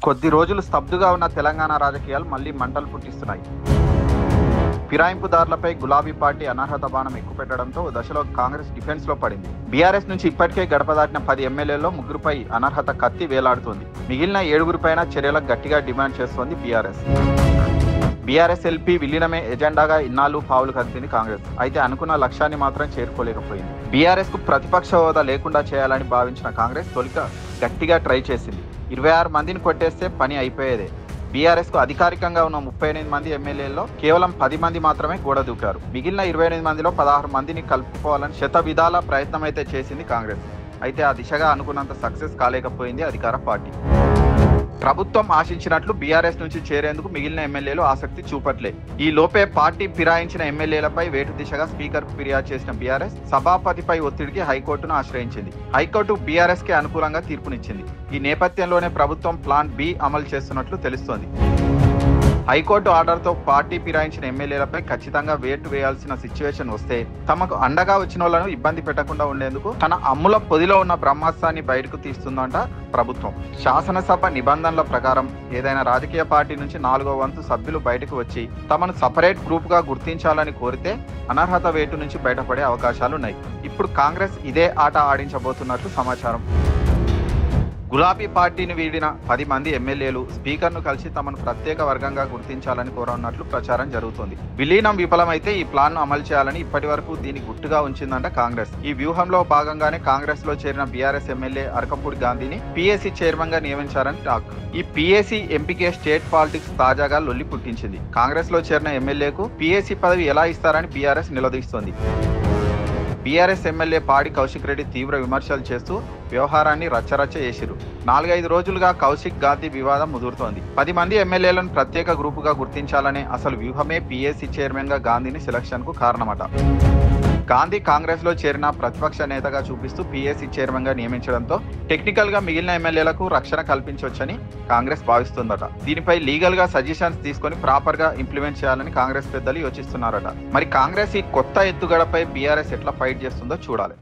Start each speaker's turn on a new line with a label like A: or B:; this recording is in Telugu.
A: కొద్ది రోజులు స్తబ్దుగా ఉన్న తెలంగాణ రాజకీయాలు మళ్లీ మంటలు పుట్టిస్తున్నాయి. ఫిరాయింపుదారులపై గులాబీ పార్టీ అనర్హత బాణం ఎక్కుపెట్టడంతో దశలో కాంగ్రెస్ డిఫెన్స్ లో పడింది. బీఆర్ఎస్ నుంచి ఇప్పటికే గడప దాటిన 10 ఎమ్మెల్యేల్లో 3పై అనర్హత కత్తి వేలాడుతోంది. మిగిలిన 7పైన చర్యలకు గట్టిగా డిమాండ్ చేస్తోంది బీఆర్ఎస్. బీఆర్ఎస్ ఎల్పీ విలీనమే ఎజెండాగా ఇన్నాళ్లు పావులు కదిపింది కాంగ్రెస్. అయితే అనుకున్న లక్ష్యాన్ని మాత్రం చేరుకోలేకపోయింది. బీఆర్ఎస్ కు ప్రతిపక్ష హోదా లేకుండా చేయాలని భావించిన కాంగ్రెస్ తొలిక గట్టిగా ట్రై చేసింది. 26 మందిని కొట్టేస్తే పని అయిపోయేదే. బీఆర్ఎస్ కు అధికారికంగా ఉన్న 38 మంది ఎమ్మెల్యేల్లో కేవలం 10 మంది మాత్రమే గోడ దూకారు. మిగిలిన 28 మందిలో 16 మందిని కలుపుకోవాలని శత విధాల ప్రయత్నం అయితే చేసింది కాంగ్రెస్. అయితే ఆ దిశగా అనుకున్నంత సక్సెస్ కాలేకపోయింది అధికార పార్టీ. ప్రభుత్వం ఆశించినట్లు బీఆర్ఎస్ నుంచి చేరేందుకు మిగిలిన ఎమ్మెల్యేలు ఆసక్తి చూపట్లే. ఈ లోపే పార్టీ ఫిరాయించిన ఎమ్మెల్యేలపై వేటు దిశగా స్పీకర్ ఫిర్యాదు చేసిన బీఆర్ఎస్ సభాపతిపై ఒత్తిడికి హైకోర్టును ఆశ్రయించింది. హైకోర్టు బీఆర్ఎస్ కి అనుకూలంగా తీర్పునిచ్చింది. ఈ నేపథ్యంలోనే ప్రభుత్వం ప్లాన్ బి అమలు చేస్తున్నట్లు తెలుస్తోంది. హైకోర్టు ఆర్డర్తో పార్టీ ఫిరాయించిన ఎమ్మెల్యేలపై ఖచ్చితంగా వేటు వేయాల్సిన సిచ్యువేషన్ వస్తే తమకు అండగా వచ్చిన వాళ్లను ఇబ్బంది పెట్టకుండా ఉండేందుకు తన అమ్ముల పొదిలో ఉన్న బ్రహ్మాస్త్రాన్ని బయటకు తీస్తుందంట ప్రభుత్వం. శాసనసభ నిబంధనల ప్రకారం ఏదైనా రాజకీయ పార్టీ నుంచి 4వ వంతు సభ్యులు బయటకు వచ్చి తమను సపరేట్ గ్రూప్ గా గుర్తించాలని కోరితే అనర్హత వేటు నుంచి బయటపడే అవకాశాలున్నాయి. ఇప్పుడు కాంగ్రెస్ ఇదే ఆట ఆడించబోతున్నట్లు సమాచారం. గులాబీ పార్టీని వీడిన 10 మంది ఎమ్మెల్యేలు స్పీకర్ను కలిసి తమను ప్రత్యేక వర్గంగా గుర్తించాలని కోరనున్నట్లు ప్రచారం జరుగుతోంది. విలీనం విఫలమైతే ఈ ప్లాన్ను అమలు చేయాలని ఇప్పటి వరకు దీన్ని గుట్టుగా ఉంచిందంట కాంగ్రెస్. ఈ వ్యూహంలో భాగంగానే కాంగ్రెస్ లో చేరిన బీఆర్ఎస్ ఎమ్మెల్యే అరకపూడి గాంధీని పీఏసీ చైర్మన్ గా నియమించారని టాక్. ఈ పీఏసీ ఎంపీకే స్టేట్ పాలిటిక్స్ తాజాగా లొల్లి పుట్టించింది. కాంగ్రెస్ లో చేరిన ఎమ్మెల్యేకు పీఏసీ పదవి ఎలా ఇస్తారని బీఆర్ఎస్ నిలదీస్తోంది. బీఆర్ఎస్ ఎమ్మెల్యే పాడి కౌశిక్ రెడ్డి తీవ్ర విమర్శలు చేస్తూ వ్యవహారాన్ని రచ్చరచ్చ చేసిరు. 4-5 రోజులుగా కౌశిక్ గాంధీ వివాదం ముదురుతోంది. 10 మంది ఎమ్మెల్యేలను ప్రత్యేక గ్రూపుగా గుర్తించాలనే అసలు వ్యూహమే పీఏసీ చైర్మన్ గా గాంధీని సెలక్షన్ కు కారణమట. గాంధీ కాంగ్రెస్ లో చేరిన ప్రతిపక్ష నేతగా చూపిస్తూ పీఏసీ చైర్మన్ గా నియమించడంతో టెక్నికల్ గా మిగిలిన ఎమ్మెల్యేలకు రక్షణ కల్పించవచ్చని కాంగ్రెస్ భావిస్తుందట. దీనిపై లీగల్ గా సజెషన్స్ తీసుకొని ప్రాపర్ గా ఇంప్లిమెంట్ చేయాలని కాంగ్రెస్ పెద్దలు యోచిస్తున్నారట. మరి కాంగ్రెస్ ఈ కొత్త ఎత్తుగడపై బీఆర్ఎస్ ఎట్లా ఫైట్ చేస్తుందో చూడాలి.